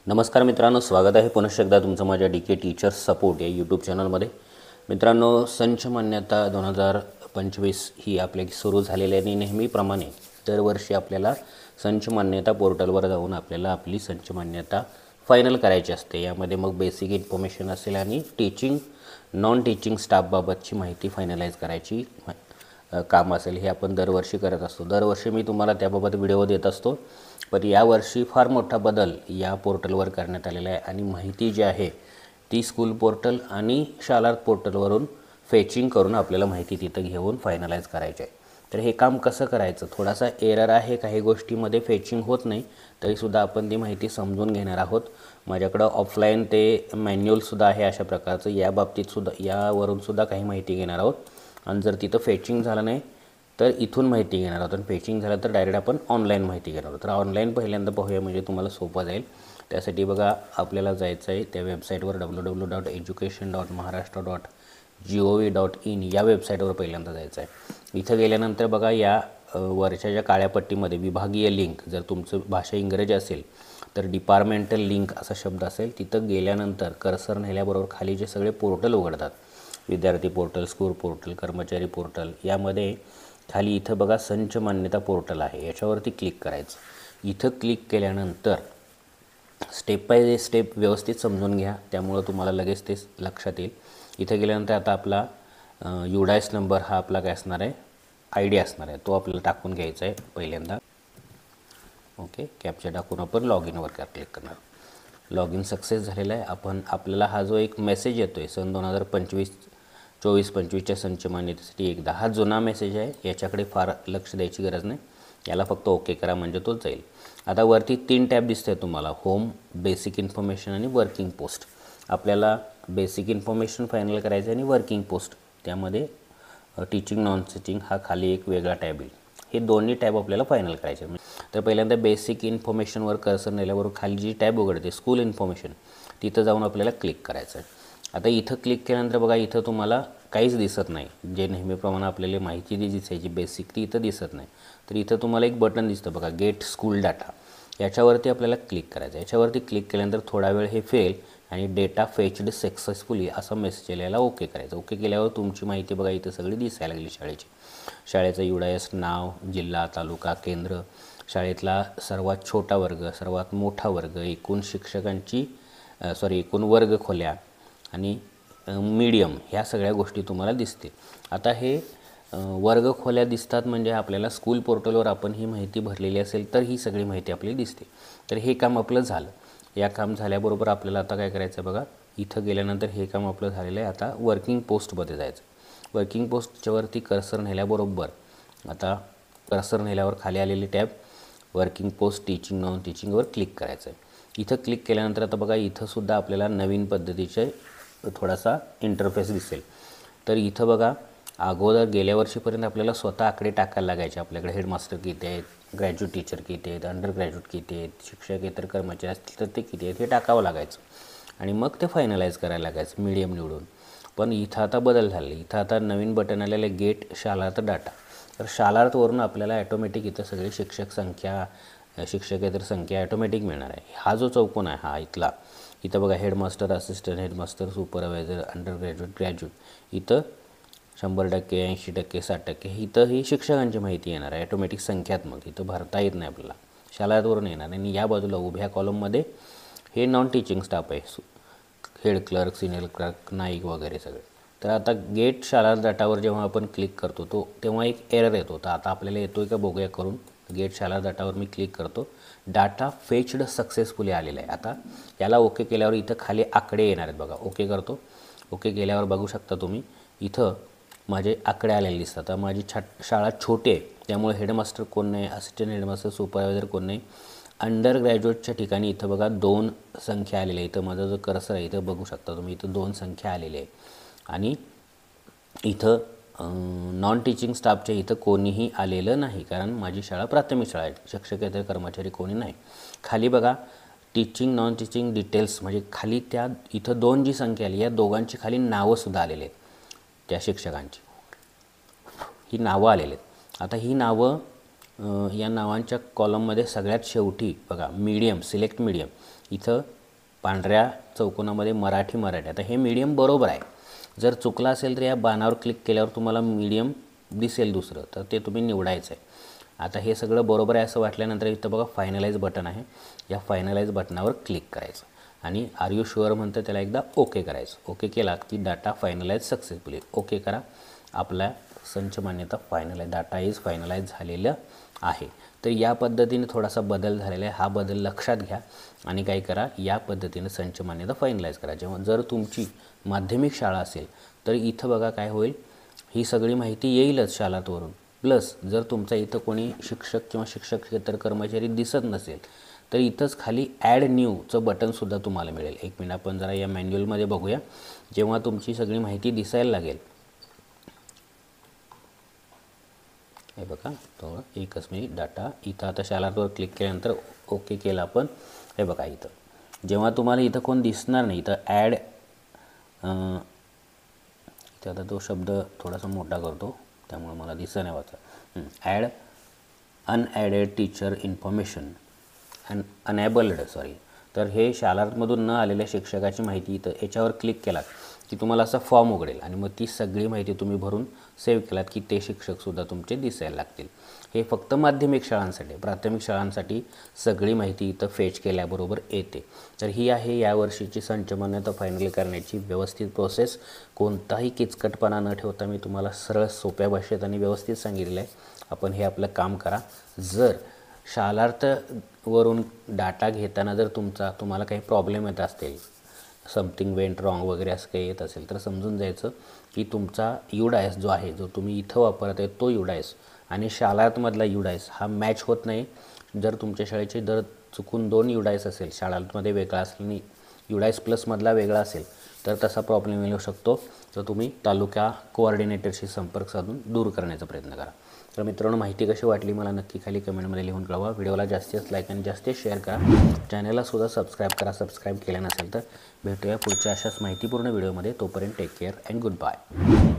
नमस्कार मित्रांनो, स्वागत आहे पुन्हा एकदा तुमचं माझ्या DK टीचर्स सपोर्ट या यूट्यूब चॅनलमध्ये। मित्रांनो, संच मान्यता 2025 ही आपली सुरू झालेली आहे आणि नेहमीप्रमाणे दरवर्षी आपल्याला संच मान्यता पोर्टलवर जाऊन आपल्याला आपली संच मान्यता फायनल करायची असते। यामध्ये मग बेसिक इन्फॉर्मेशन असेल आणि टीचिंग नॉन टीचिंग स्टाफ बाबतची माहिती फायनलाइज करायची काम असेल। हे आपण दरवर्षी करत असतो। दरवर्षी मी तुम्हाला त्याबाबत व्हिडिओ देत असतो, पण यावर्षी फार मोठा बदल या पोर्टलवर करण्यात आलेला आहे आणि माहिती जी आहे ती स्कूल पोर्टल आणि शाळा पोर्टलवरून फेचिंग करून आपल्याला माहिती तिथं घेऊन फायनलाइज करायची आहे। तर हे काम कसं करायचं, थोडासा एरर आहे, काही गोष्टीमध्ये फेचिंग होत नाही, तरीसुद्धा आपण ती माहिती समजून घेणार आहोत। माझ्याकडं ऑफलाईन ते मॅन्युअलसुद्धा आहे अशा प्रकारचं, या बाबतीतसुद्धा यावरूनसुद्धा काही माहिती घेणार आहोत। आणि जर तिथं फेचिंग झालं नाही तर इथून माहिती घेणार आहोत, आणि फेचिंग झालं तर डायरेक्ट आपण ऑनलाईन माहिती घेणार आहोत। तर ऑनलाईन पहिल्यांदा पाहूया, म्हणजे तुम्हाला सोपं जाईल। त्यासाठी बघा, आपल्याला जायचं आहे त्या वेबसाईटवर www.education.maharashtra.gov.in या वेबसाईटवर पहिल्यांदा जायचं आहे। इथं गेल्यानंतर बघा, या वरच्या ज्या काळ्या पट्टीमध्ये विभागीय लिंक, जर तुमचं भाषा इंग्रजी असेल तर डिपार्टमेंटल लिंक असा शब्द असेल, तिथं गेल्यानंतर कर्सर नेल्याबरोबर खाली जे सगळे पोर्टल उघडतात, विद्यार्थी पोर्टल, स्कूल पोर्टल, कर्मचारी पोर्टल, यामध्ये खाली इथं बघा संच मान्यता पोर्टल आहे, याच्यावरती क्लिक करायचं। इथं क्लिक केल्यानंतर स्टेप बाय स्टेप व्यवस्थित समजून घ्या, त्यामुळं तुम्हाला लगेच ते लक्षात येईल। इथं गेल्यानंतर आता आपला UDIS नंबर हा आपला काय असणार आहे, ID असणार आहे, तो आपल्याला टाकून घ्यायचा आहे पहिल्यांदा। ओके, कॅप्चा टाकून आपण लॉग इनवर क्लिक करणार। लॉग इन सक्सेस झालेला आहे। आपल्याला हा जो एक मेसेज येतो आहे सन 2024-25च्या संच मान्यतेसाठी एकदा, हा जुना मेसेज आहे, याच्याकडे फार लक्ष द्यायची गरज नाही, याला फक्त ओके करा म्हणजे तो जाईल। आता वरती 3 टॅब दिसते तुम्हाला, होम, बेसिक इन्फॉर्मेशन आणि वर्किंग पोस्ट। आपल्याला बेसिक इन्फॉर्मेशन फायनल करायचं आणि वर्किंग पोस्ट, त्यामध्ये टीचिंग नॉन टीचिंग हा खाली एक वेगळा टॅब येईल। हे दोन्ही टॅब आपल्याला फायनल करायचे। तर पहिल्यांदा बेसिक इन्फॉर्मेशनवर कर्सर नेल्यावर खाली जी टॅब उघडते स्कूल इन्फॉर्मेशन, तिथं जाऊन आपल्याला क्लिक करायचं आहे। आता इथं क्लिक केल्यानंतर बघा, इथं तुम्हाला काहीच दिसत नाही, जे नेहमीप्रमाणे आपल्याला माहिती दिसायची बेसिक ती इथं दिसत नाही। तर इथं तुम्हाला एक बटन दिसतं बघा, गेट स्कूल डाटा, याच्यावरती आपल्याला क्लिक करायचं। याच्यावरती क्लिक केल्यानंतर थोडा वेळ हे फेल आणि डेटा फेच्ड सक्सेसफुली असा मेसेज आलेला, ओके करायचं। ओके केल्यावर तुमची माहिती बघा इथं सगळी दिसायला लागली शाळेची, शाळेचं UDIS नाव, जिल्हा, तालुका, केंद्र, शाळेतला सर्वात छोटा वर्ग, सर्वात मोठा वर्ग, एकूण शिक्षकांची एकूण वर्ग खोल्या आणि मीडियम, ह्या सगळ्या गोष्टी तुम्हाला दिसतील। आता हे वर्ग खोल्या दिसतात म्हणजे आपल्याला स्कूल पोर्टलवर आपण ही माहिती भरलेली असेल तर ही सगळी माहिती आपल्याला दिसते। तर हे काम आपलं झालं। या काम झाल्याबरोबर आपल्याला आता काय करायचं आहे बघा, इथं गेल्यानंतर हे काम आपलं झालेलं आहे। आता वर्किंग पोस्टमध्ये जायचं। वर्किंग पोस्टच्यावरती कर्सर नेल्याबरोबर, आता कर्सर नेल्यावर खाली आलेली tab working post teaching non टीचिंगवर क्लिक करायचं आहे। इथं क्लिक केल्यानंतर आता बघा, इथंसुद्धा आपल्याला नवीन पद्धतीचे थोडासा इंटरफेस दिसेल। तर इथं बघा, अगोदर गेल्या वर्षीपर्यंत आपल्याला स्वतः आकडे टाकायला लागायचे। आपल्याकडे हेडमास्टर किती आहेत, ग्रॅज्युएट टीचर किती आहेत, अंडर ग्रॅज्युएट किती आहेत, शिक्षकेतर कर्मचारी असतील तर ते किती आहेत हे टाकावं लागायचं, आणि मग ते फायनलाइज करायला लागायचं मीडियम निवडून। पण इथं आता बदल झाले, इथं आता नवीन बटन आलेलं आहे, गेट शालार्थ डाटा। तर शालार्थवरून आपल्याला ॲटोमॅटिक इथं सगळे शिक्षक संख्या, शिक्षकेतर संख्या ॲटोमॅटिक मिळणार आहे। हा जो चौकोन आहे हा इथला, इथं बघा headmaster, assistant headmaster, supervisor, under graduate, graduate, इथं 100%, 80%, 60%, इथं ही शिक्षकांची माहिती येणार आहे ॲटोमॅटिक संख्यात्मक, इथं भरता येत नाही आपल्याला, शाळेवरून येणार। आणि या बाजूला उभ्या कॉलममध्ये हे नॉन टीचिंग स्टाफ आहे, head clerk, senior clerk, Naik वगैरे सगळे। तर आता गेट शाळा डाटावर जेव्हा आपण क्लिक करतो तेव्हा एक एरर येतो। तर आता आपल्याला येतो आहे का बघूया करून। गेट शाळा डाटावर मी क्लिक करतो, डाटा फेच्ड सक्सेसफुली आलेला आहे। आता याला ओके केल्यावर इथं खाली आकडे येणार आहेत बघा, ओके करतो। ओके केल्यावर बघू शकता तुम्ही, इथं माझे आकडे आलेले दिसतात। आता माझी शाळा छोटी आहे, त्यामुळे हेडमास्टर कोण नाही, असिस्टंट हेडमास्टर, सुपरवायझर कोण नाही। अंडर ग्रॅज्युएटच्या ठिकाणी इथं बघा 2 संख्या आलेली आहे। इथं माझा जो कर्सर आहे इथं बघू शकता तुम्ही, इथं 2 संख्या आलेली आहे। आणि इथं नॉन टीचिंग स्टाफच्या इथं कोणीही आलेलं नाही, कारण माझी शाळा प्राथमिक शाळा आहे, शिक्षकेतर कर्मचारी कोणी नाही। खाली बघा, टीचिंग नॉन टीचिंग डिटेल्स, म्हणजे खाली त्या इथं 2 जी संख्या आली, या दोघांची खाली नावंसुद्धा आलेली आहेत, त्या शिक्षकांची ही नावं आलेली आहेत। आता ही नावं, या नावांच्या कॉलममध्ये सगळ्यात शेवटी बघा मीडियम, सिलेक्ट मीडियम, इथं पांढऱ्या चौकोनामध्ये मराठी आता हे मीडियम बरोबर आहे. जर चुकलं असेल तर या बाणावर क्लिक केल्यावर तुम्हाला मीडियम दिसेल दुसरं, तर ते तुम्ही निवडायचं आहे. आता हे सगळं बरोबर आहे असं वाटल्यानंतर इथं बघा फायनलाइज बटन आहे. या फायनलाइज बटनावर क्लिक करायचं आणि आर यू शुअर म्हणतं त्याला एकदा ओके करायचं. ओके केलात की डाटा फायनलाइज सक्सेसफुली. ओके करा. आपला संच मान्यता फायनलाइज, डाटा इज फायनलाइज झालेलं आहे. तर या पद्धतीने थोडासा बदल झालेला आहे. हा बदल लक्षात घ्या आणि काय करा, या पद्धतीने संच मान्यता फायनलाइज करा. जेव्हा जर तुमची माध्यमिक शाळा असेल तर इथं बघा काय होईल, ही सगळी माहिती येईलच शालातवरून. प्लस जर तुमचा इथं कोणी शिक्षक किंवा शिक्षकेतर कर्मचारी दिसत नसेल तर इथंच खाली ॲड न्यूचं बटनसुद्धा तुम्हाला मिळेल. एक मिनिट आपण जरा या मॅन्युअलमध्ये बघूया. जेव्हा तुमची सगळी माहिती दिसायला लागेल, हे बघा तो एकच मिनिट डाटा इथं आता शालातवर क्लिक केल्यानंतर ओके केलं आपण. हे बघा इथं जेव्हा तुम्हाला इथं कोण दिसणार नाही, इथं ॲड, इथं आता तो शब्द थोडासा मोठा करतो त्यामुळे मला दिसत नाही वाचा. ॲड अनॲडेड टीचर इन्फॉर्मेशन अनएबल्ड तर हे शालांतमधून न आलेल्या शिक्षकाची माहिती इथं याच्यावर क्लिक केलात की तुम्हाला असा फॉर्म उघडेल आणि मग ती सगळी माहिती तुम्ही भरून सेव्ह केलात की ते शिक्षकसुद्धा तुमचे दिसायला लागतील. हे फक्त माध्यमिक शाळांसाठी. प्राथमिक शाळांसाठी सगळी माहिती इथं फेच केल्याबरोबर येते. तर ही आहे यावर्षीची संच मान्यता फायनल करण्याची व्यवस्थित प्रोसेस. कोणताही किचकटपणा न ठेवता मी तुम्हाला सरळ सोप्या भाषेत आणि व्यवस्थित सांगितलेलं आहे. आपण हे आपलं काम करा. जर शालार्थवरून डाटा घेताना जर तुम्हाला काही प्रॉब्लेम येत असतील, समथिंग वेंट रॉंग वगैरे असं काही येत असेल तर समजून जायचं की तुमचा UDIS जो आहे, जो तुम्ही इथं वापरत आहे तो UDIS आणि शालार्थमधला UDIS हा मॅच होत नाही. जर तुमच्या शाळेचे जर चुकून 2 UDIS असेल, शाळांमध्ये वेगळा असेल आणि UDIS प्लसमधला वेगळा असेल तर तसा प्रॉब्लेम येऊ शकतो. तर तुम्ही तालुका कोऑर्डिनेटरशी संपर्क साधून दूर करण्याचा प्रयत्न करा. तर मित्रांनो, माहिती कशी वाटली मला नक्की खाली कमेंटमध्ये लिहून कळवा. व्हिडिओला जास्तीत लाईक आणि जास्तीत शेअर करा. चॅनललासुद्धा सबस्क्राईब करा. सबस्क्राईब केलं नसेल तर भेटूया पुढच्या अशाच माहितीपूर्ण व्हिडिओमध्ये. तोपर्यंत take care and good bye.